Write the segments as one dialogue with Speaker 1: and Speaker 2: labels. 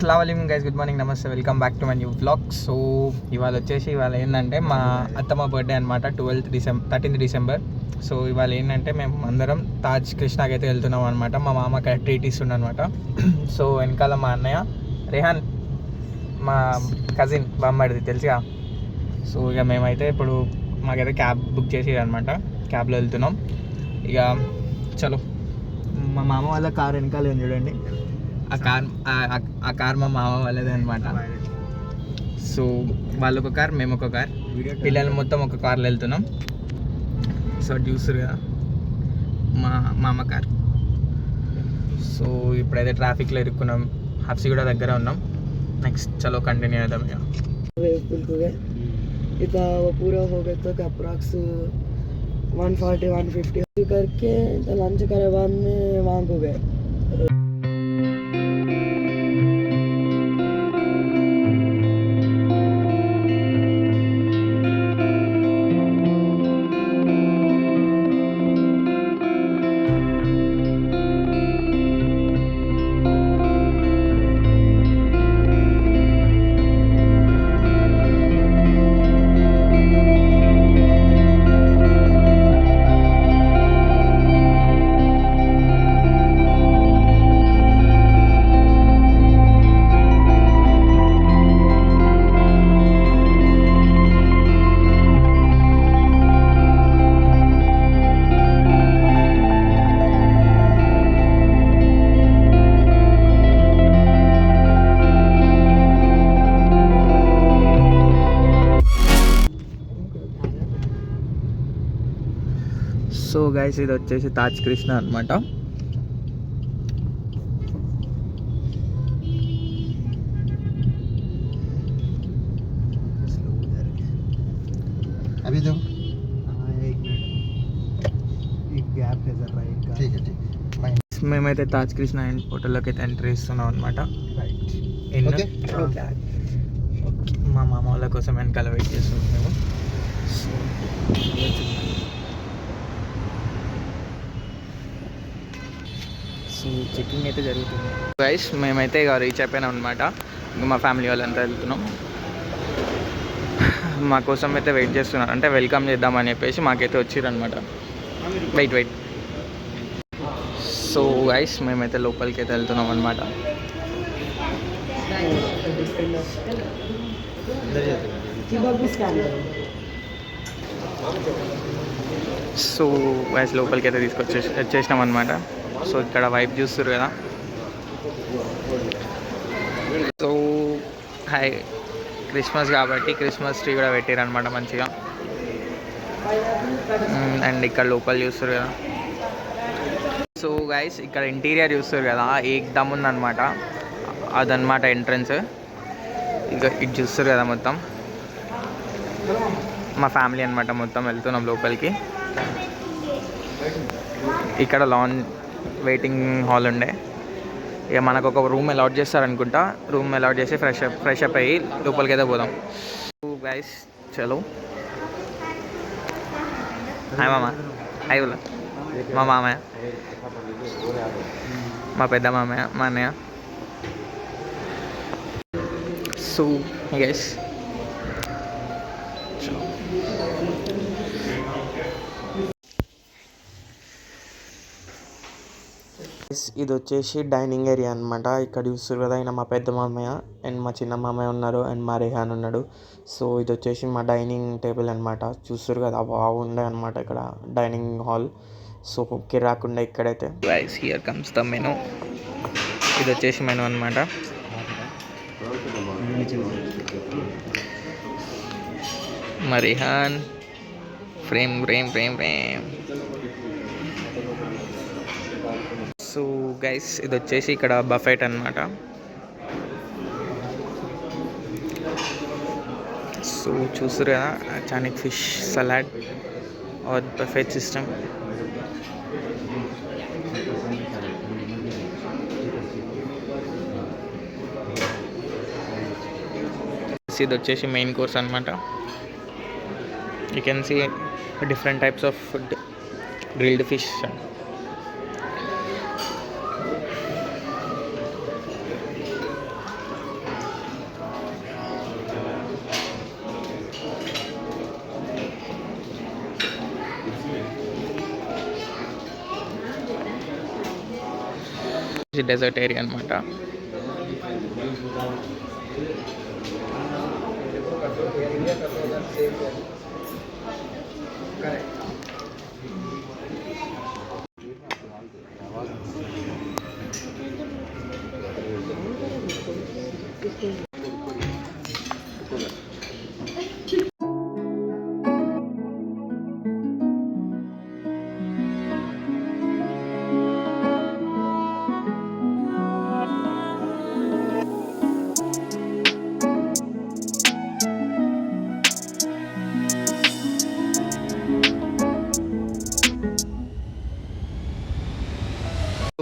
Speaker 1: అస్సలాముఅలైకుం guys, good morning, నమస్తే, welcome back to my new vlog. So ఇవాళ ఏంటంటే మా అత్తమ్మ బర్త్డే అనమాట, 13th డిసెంబర్. సో ఇవాళ ఏంటంటే మేము అందరం తాజ్ కృష్ణాకి అయితే వెళ్తున్నాం అనమాట. మా మామ అక్కడ ట్రీట్ ఇస్తుండ అనమాట. సో వెనకాల మా అన్నయ్య రేహాన్, మా కజిన్ బామ్మడిది తెలుసుగా. సో ఇక మేమైతే ఇప్పుడు మాకైతే క్యాబ్ బుక్ చేసి అనమాట, క్యాబ్లో వెళ్తున్నాం. ఇక చలో, మా మామ వాళ్ళ కార్ వెనకాల ఉంది చూడండి, ఆ కార్ మా మామ వాళ్ళదే అనమాట. సో వాళ్ళు ఒక కార్, మేము ఒక కార్, పిల్లలు మొత్తం ఒక కార్లో వెళ్తున్నాం. సో చూస్తారు కదా మా మామ కార్. సో ఇప్పుడైతే ట్రాఫిక్లో ఇరుక్కున్నాం, హబ్సిగూడ దగ్గర ఉన్నాం. నెక్స్ట్ చలో కంటిన్యూ అవుదాం.
Speaker 2: इतना वो पूरा हो गया तक अप्रॉक्स 140-150 करके लंच करे बाद में वहाँ को गए.
Speaker 1: సో గైస్ ఇది వచ్చేసి తాజ్ కృష్ణ అనమాట.
Speaker 3: अभी दो एक मिनट, एक गैप है जरा, एक ठीक है.
Speaker 1: మేమైతే తాజ్ కృష్ణ హోటల్లోకి అయితే ఎంట్రీ ఇస్తున్నాం అనమాట. మా మామ వాళ్ళ కోసం వెనకాల వెయిట్ చేస్తున్నాం మేము. సో చెక్కింగ్ అయితే జరుగుతుంది గైస్. మేమైతే ఇక రీచ్ అయిపోయినాం అనమాట. ఇంకా మా ఫ్యామిలీ వాళ్ళంతా వెళ్తున్నాం. మా కోసం అయితే వెయిట్ చేస్తున్నారు, అంటే వెల్కమ్ చేద్దామని చెప్పేసి మాకైతే వచ్చిరనమాట. వెయిట్. సో గైస్ మేమైతే లోపలికి అయితే వెళ్తున్నాం అనమాట. సో గైస్ లోపలికి అయితే వచ్చేసినాం అనమాట. సో ఇక్కడ వైప్ చూస్తారు కదా. సో హాయ్, క్రిస్మస్ కాబట్టి క్రిస్మస్ ట్రీ కూడా పెట్టారనమాట మంచిగా. అండ్ ఇక్కడ లోపల చూస్తారు కదా. సో గైస్ ఇక్కడ ఇంటీరియర్ చూస్తారు కదా, ఏకదమ్ ఉందన్నమాట. అదనమాట ఎంట్రన్స్. ఇక ఇది చూస్తారు కదా మొత్తం మా ఫ్యామిలీ అనమాట, మొత్తం వెళ్తున్నాం లోపలికి. ఇక్కడ లాన్ వెయిటింగ్ హాల్ ఉండే, ఇక మనకు ఒక రూమ్ అలాట్ చేస్తారనుకుంటా. రూమ్ అలాట్ చేసి ఫ్రెష్ అప్ అయ్యి లోపలికి అయితే పోదాం. గైస్ చలో. హాయ్ మామ. హాయ్ బోలా. మా మామయ్య, మా పెద్ద మామయ్య, మా అన్నయ్య. సో గైస్ ఇది వచ్చేసి డైనింగ్ ఏరియా అనమాట. ఇక్కడ చూస్తారు కదా, ఆయన మా పెద్ద మామయ్య అండ్ మా చిన్న మామయ్య ఉన్నారు అండ్ మా రేహాన్ ఉన్నాడు. సో ఇది వచ్చేసి మా డైనింగ్ టేబుల్ అనమాట. చూస్తారు కదా బాగుండే అనమాట ఇక్కడ డైనింగ్ హాల్. సో కుక్కి రాకుండా ఇక్కడైతే guys here comes the menu. ఇది వచ్చేసి మెనూ అనమాట. మా రేహాన్ ఫ్రేమ్. సో గైస్ ఇది వచ్చేసి ఇక్కడ బఫెట్ అనమాట. సో చూస్తారు కదా, చానిక్ fish salad or buffet system. ఇది వచ్చేసి మెయిన్ కోర్స్ అనమాట. You can see different types of food, grilled fish. Dessert area అనమాట.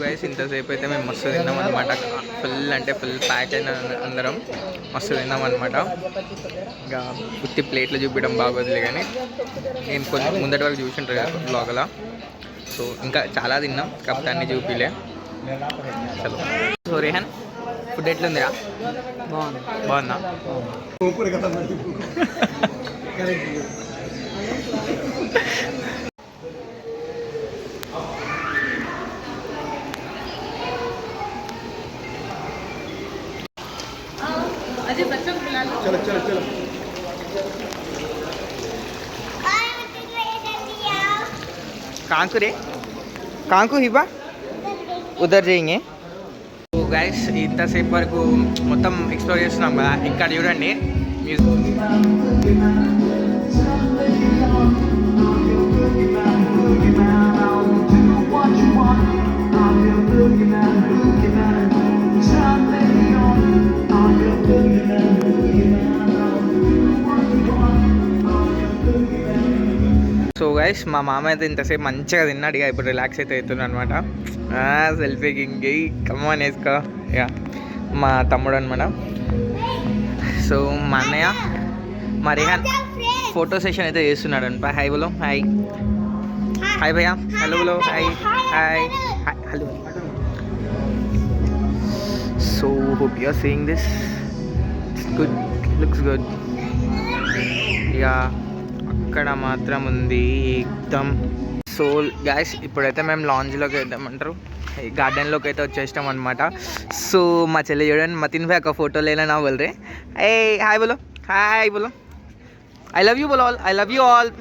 Speaker 1: గైస్ ఇంతసేపు అయితే మేము మస్తు తిన్నాం అనమాట. ఫుల్ అంటే ఫుల్ ప్యాక్ అయిన అందరం మస్తు తిన్నాం అనమాట. ఇంకా ఉత్తి ప్లేట్లు చూపించడం బాగోదులే కానీ నేను కొంచెం ముందటి వరకు చూసింటారు కదా బ్లాగ్లో. సో ఇంకా చాలా తిన్నాం కాకపోతే అన్నీ చూపిలే. చలో. సో రేహన్ ఫుడ్ ఎట్లుందిరా? బాగుందా?
Speaker 3: चलो चलो चलो
Speaker 1: కాంకురే కాంకు హిబా ఉదర్ చేయింగే. సో గైస్ ఇంతసేపు వరకు మొత్తం ఎక్స్ప్లోర్ చేస్తున్నాం కదా. ఇక్కడ చూడండి సో గైస్ మా మామ అయితే ఇంతసేపు మంచిగా తిన్నాడు. ఇక ఇప్పుడు రిలాక్స్ అయితే అవుతున్నాడు అనమాట. సెల్ఫీ కింగ్ కమ్మని వేసుకో. ఇక మా తమ్ముడు అనమాట. సో మా అన్నయ్య మా రేహాన్ ఫోటో సెషన్ అయితే చేస్తున్నాడు అనమాట. హాయ్ బోలో. హాయ్ హాయ్ భయ్యా. హలో బోలో. Hi hi hello. So hope you are seeing this. Good, looks good. ఇక అక్కడ మాత్రం ఉంది ఎక్దమ్. సో గ్యాస్ ఇప్పుడైతే మేము లాంజ్లోకి వెళ్దామంటారు గార్డెన్లోకి అయితే వచ్చేసినాం అనమాట. సో మా చెల్లి చూడండి మతిన్ భాయ్ ఒక ఫోటో లేనా నా బోల్ రే. ఏ హాయ్ బోలో. హాయ్ బోలో. ఐ లవ్ యూ బోలో. All I love you all.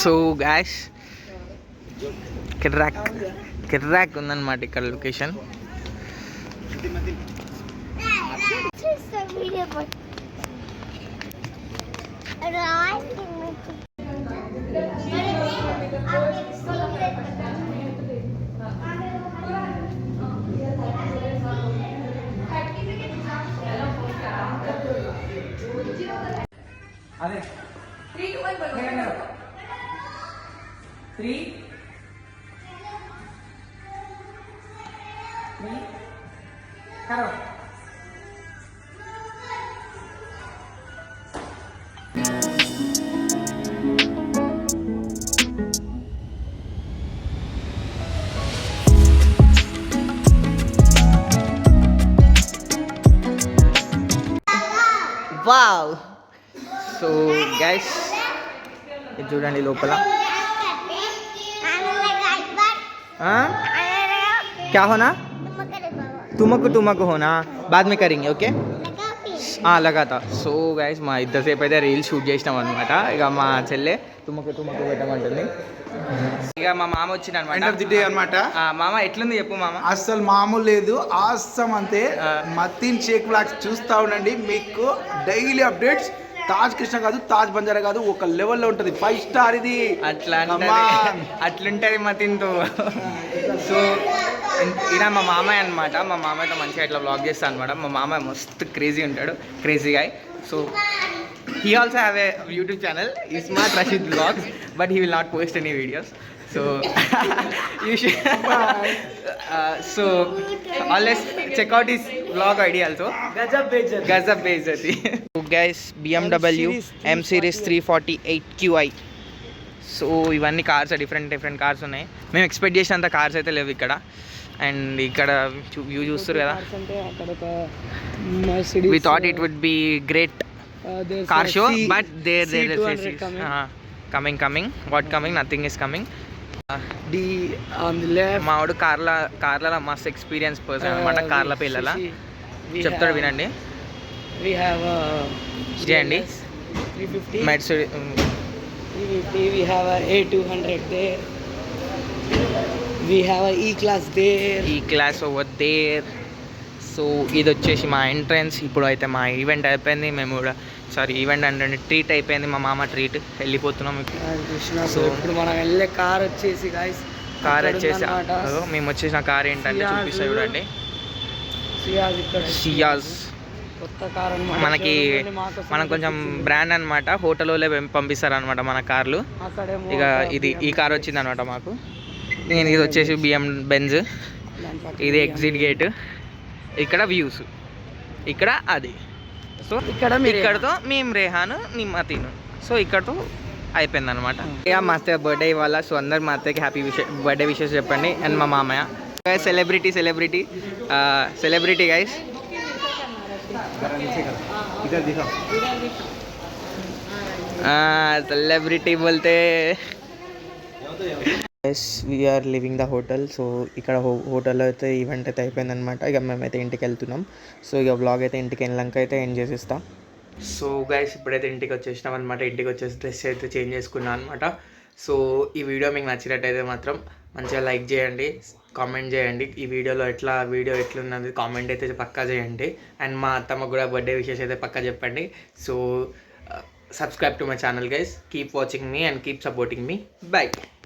Speaker 1: So guys కిర్రాక్ ఉందన్నమాట ఇక్కడ లొకేషన్. అదే 3 2 1 3 करो. वाव. సో గైస్ ఇది చూడండి లోపల. क्या होना? तुमको होना बाद में करेंगे. ఓకే లగాతా. సో గైస్ మా ఇద్దరిసేపు అయితే రీల్స్ షూట్ చేసినాం అనమాట. ఇక మా చెల్లె తుమ్మకు పెట్టమంటుంది. ఇక మా మామ వచ్చింది
Speaker 3: అనమాట.
Speaker 1: మామ ఎట్లుంది చెప్పు మామ.
Speaker 3: అస్సలు మామూలు లేదు, ఆసం అంతే. మతిన్ షేక్ బ్లాగ్స్ చూస్తూ ఉండండి, మీకు డైలీ అప్డేట్స్. తాజ్ కృష్ణ కాదు, తాజ్ బంజారా కాదు, ఒక లెవెల్లో ఉంటుంది. 5 స్టార్ ఇది.
Speaker 1: అట్లుంటది మతిన్తో. సో ఈయన మా మామయ్య అనమాట. మా మామయ్యతో మంచిగా ఇట్లా వ్లాగ్ చేస్తాను అనమాట. మా మామయ్య మస్తు క్రేజీ ఉంటాడు, crazy guy. So he also have a YouTube channel, Ismat Rashid Vlogs, but he will not post any videos. So you should so always check out his vlog ID also. Gazab Bejati. So guys, BMW M Series 348QI. So ఇవన్నీ cars different cars ఉన్నాయి. మేము expect చేసినంత cars అయితే లేవు ఇక్కడ. And ఇక్కడ view చూస్తారు కదా. We thought it would be great car show, but there coming. What coming? Nothing is coming.
Speaker 2: D on the left.
Speaker 1: మా వాడు కార్ల మస్తు ఎక్స్పీరియన్స్ పర్సన్ అనమాట కార్ల పిల్లల
Speaker 2: We
Speaker 1: చెప్తాడు
Speaker 2: have-
Speaker 1: వినండి.
Speaker 2: We have a
Speaker 1: చేయండి
Speaker 2: 350.
Speaker 1: మెడ్సిడ్
Speaker 2: 350. We have a A200 there. We have a E-class there.
Speaker 1: ఈ క్లాస్ ఓవర్ దేర్. సో ఇది వచ్చేసి మా ఎంట్రన్స్. ఇప్పుడు అయితే మా ఈవెంట్ అయిపోయింది. మేము కూడా ఈవెంట్ అంటే ట్రీట్ అయిపోయింది. మా మామ ట్రీట్ వెళ్ళిపోతున్నాం.
Speaker 2: And Krishna.
Speaker 1: So-
Speaker 2: So ఇప్పుడు మనం వెళ్ళే కార్ వచ్చేసి guys.
Speaker 1: కార్
Speaker 2: ఇక్కడ
Speaker 1: వచ్చేసి
Speaker 2: ఉందన్నమాట.
Speaker 1: అదో మేము వచ్చేసిన కార్ ఏంటంటే
Speaker 2: Ciaz.
Speaker 1: చూపిస్తా చూడండి.
Speaker 2: సియాజ్ ఇక్కడ.
Speaker 1: సియాజ్
Speaker 2: కొత్త కార్ అన్నమాట.
Speaker 1: మనకి
Speaker 2: showroom లో మాకోసం
Speaker 1: మనం కొంచెం
Speaker 2: తెప్పించింది.
Speaker 1: బ్రాండ్ అనమాట. హోటల్లో పంపిస్తారు అనమాట మన కార్లు.
Speaker 2: అక్కడేమో
Speaker 1: ఇక
Speaker 2: ఒక
Speaker 1: ఇది ఈ
Speaker 2: BMW.
Speaker 1: కార్ వచ్చింది అనమాట మాకు. నేను ఇది వచ్చేసి బెంజ్.
Speaker 2: దాని పక్కన
Speaker 1: ఇది
Speaker 2: BMW.
Speaker 1: Exit gate. ఇక్కడ వ్యూస్. ఇక్కడ అది. సో
Speaker 2: ఇక్కడ మీరు
Speaker 1: ఇక్కడతో మేము రేహాను నిమ్మతీను. సో ఇక్కడతో అయిపోయింది అనమాట. ఇక మా అత్తయ్య బర్త్డే ఇవాళ. సో అందరు మా అత్తయ్యకి హ్యాపీ బర్త్డే విషెస్ చెప్పండి. అండ్ మా మామయ్య సెలబ్రిటీ గైస్. సెలబ్రిటీ బోల్తే as we are living the hotel. So ఇక్కడ హోటల్లో అయితే ఈవెంట్ అయితే అయిపోయిందనమాట. ఇక మేమైతే ఇంటికి వెళ్తున్నాం. సో ఇక బ్లాగ్ అయితే ఇంటికి వెళ్ళాక అయితే ఎండ్ చేసేస్తాం. సో గైస్ ఇప్పుడైతే ఇంటికి వచ్చేసినాం అనమాట. ఇంటికి వచ్చేసి డ్రెస్ అయితే చేంజ్ చేసుకున్నాను అనమాట. సో ఈ వీడియో మీకు నచ్చినట్టయితే మాత్రం మంచిగా లైక్ చేయండి, కామెంట్ చేయండి. ఈ వీడియో ఎట్లున్నది కామెంట్ అయితే పక్కా చేయండి. అండ్ మా అత్తమ్మకు కూడా బర్త్డే విషెస్ అయితే పక్కా చెప్పండి. So subscribe to my channel guys. Keep watching me and keep supporting me. Bye.